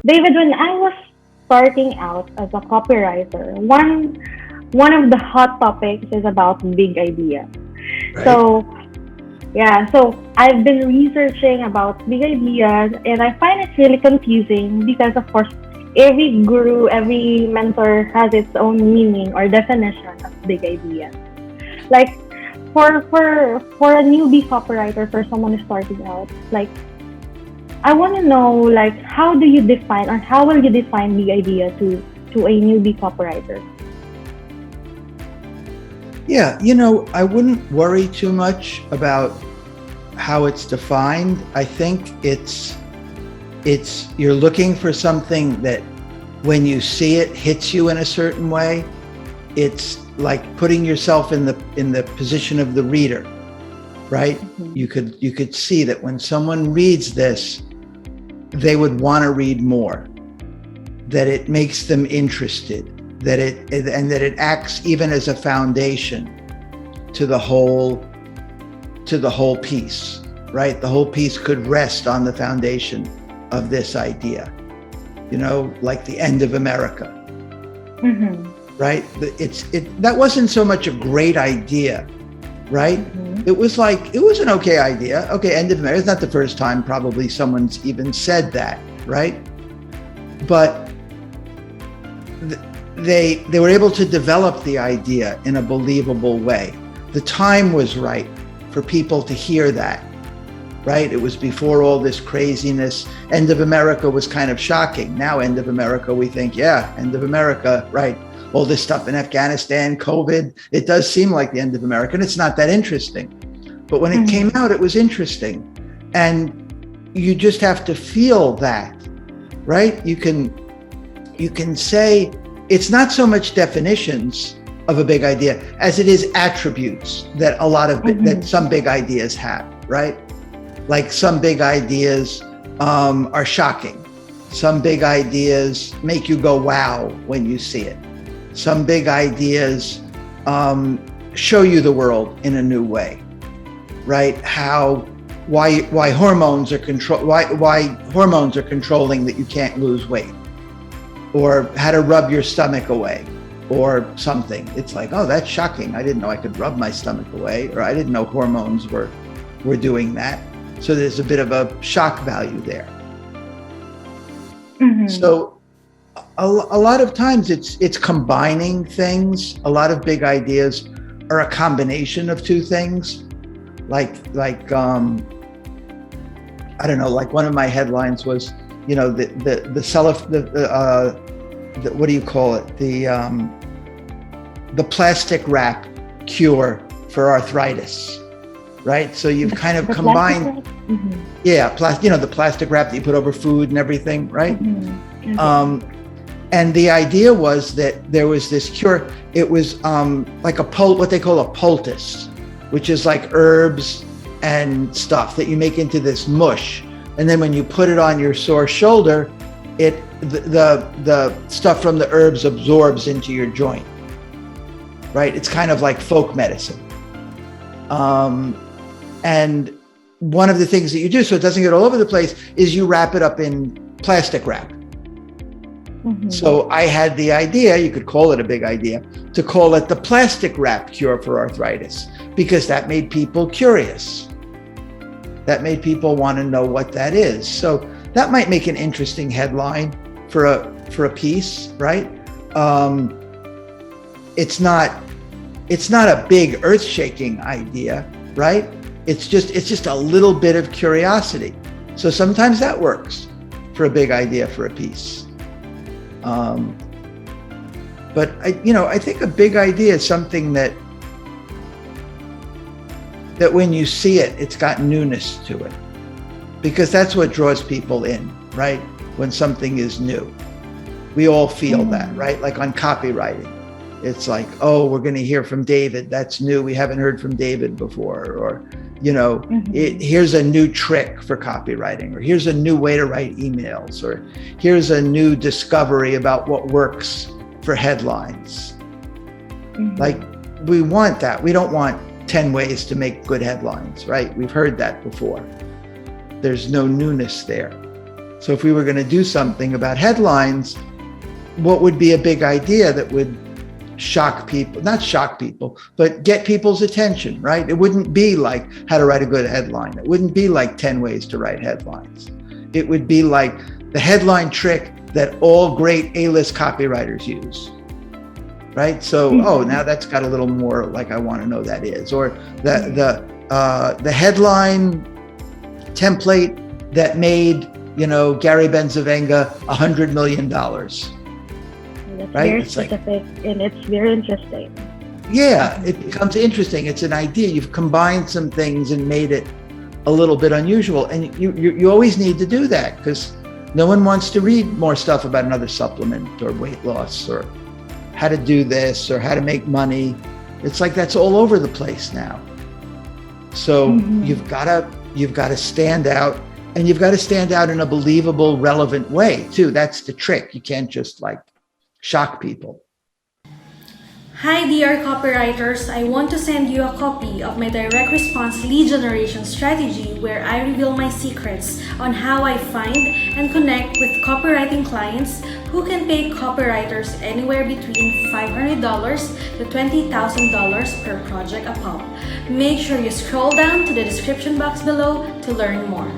David, when I was starting out as a copywriter, one of the hot topics is about big idea. right? So yeah, so I've been researching about big ideas, and I find it really confusing because, of course, every guru, every mentor has its own meaning or definition of big idea. Like for a newbie copywriter, for someone who's starting out, like I want to know, like, how do you define, or how will you define big idea to a newbie copywriter? Yeah, I wouldn't worry too much about how it's defined. I think it's you're looking for something that when you see it hits you in a certain way. It's like putting yourself in the position of the reader, right? Mm-hmm. You could see that when someone reads this, they would want to read more, that it makes them interested, that it acts even as a foundation to the whole piece, right? The whole piece could rest on the foundation of this idea, like the end of America, Mm-hmm. right? That wasn't so much a great idea, right? Mm-hmm. It was an okay idea. Okay, end of America. It's not the first time probably someone's even said that, right? But they were able to develop the idea in a believable way. The time was right for people to hear that, right? It was before all this craziness. End of America was kind of shocking. Now, end of America, we think, yeah, end of America, right? All this stuff in Afghanistan, COVID, it does seem like the end of America, and it's not that interesting. But when it came out, it was interesting. And you just have to feel that, right? You can say, it's not so much definitions of a big idea as it is attributes that that some big ideas have, right? Like some big ideas are shocking. Some big ideas make you go, wow, when you see it. Some big ideas show you the world in a new way, right? Why hormones are controlling that you can't lose weight, or how to rub your stomach away, or something. It's like, oh, that's shocking. I didn't know I could rub my stomach away, or I didn't know hormones were doing that. So there's a bit of a shock value there. Mm-hmm. So a lot of times it's combining things. A lot of big ideas are a combination of two things. Like I don't know, like one of my headlines was, the what do you call it? The plastic wrap cure for arthritis, right? So you've kind of combined, the plastic wrap that you put over food and everything, right? Mm-hmm. And the idea was that there was this cure. It was like what they call a poultice, which is like herbs and stuff that you make into this mush. And then when you put it on your sore shoulder, the stuff from the herbs absorbs into your joint, right? It's kind of like folk medicine. And one of the things that you do so it doesn't get all over the place is you wrap it up in plastic wrap. Mm-hmm. So I had the idea, you could call it a big idea, to call it the plastic wrap cure for arthritis, because that made people curious. That made people want to know what that is. So that might make an interesting headline for a piece, right? It's not a big earth-shaking idea, right? It's just a little bit of curiosity. So sometimes that works for a big idea for a piece. But I think a big idea is something that when you see it, it's got newness to it, because that's what draws people in, right? When something is new, we all feel that, right? Like on copywriting, it's like, oh, we're going to hear from David. That's new. We haven't heard from David before, or here's a new trick for copywriting, or here's a new way to write emails, or here's a new discovery about what works for headlines. Like, we want that. We don't want 10 ways to make good headlines, right? We've heard that before. There's no newness there. So if we were going to do something about headlines, what would be a big idea that would shock people, not shock people, but get people's attention, right? It wouldn't be like how to write a good headline. It wouldn't be like 10 ways to write headlines. It would be like the headline trick that all great A-list copywriters use, right? So, now that's got a little more like I want to know that is, or the headline template that made, Gary Benzavenga $100 million. That's right? very It's like, specific, and it's very interesting. yeah, it becomes interesting. It's an idea. You've combined some things and made it a little bit unusual. And you always need to do that because no one wants to read more stuff about another supplement or weight loss or how to do this or how to make money. It's like that's all over the place now. So you've got to stand out, and you've got to stand out in a believable, relevant way too. That's the trick. You can't just like shock people. Hi dear copywriters, I want to send you a copy of my direct response lead generation strategy where I reveal my secrets on how I find and connect with copywriting clients who can pay copywriters anywhere between $500 to $20,000 per project a pop. Make sure you scroll down to the description box below to learn more.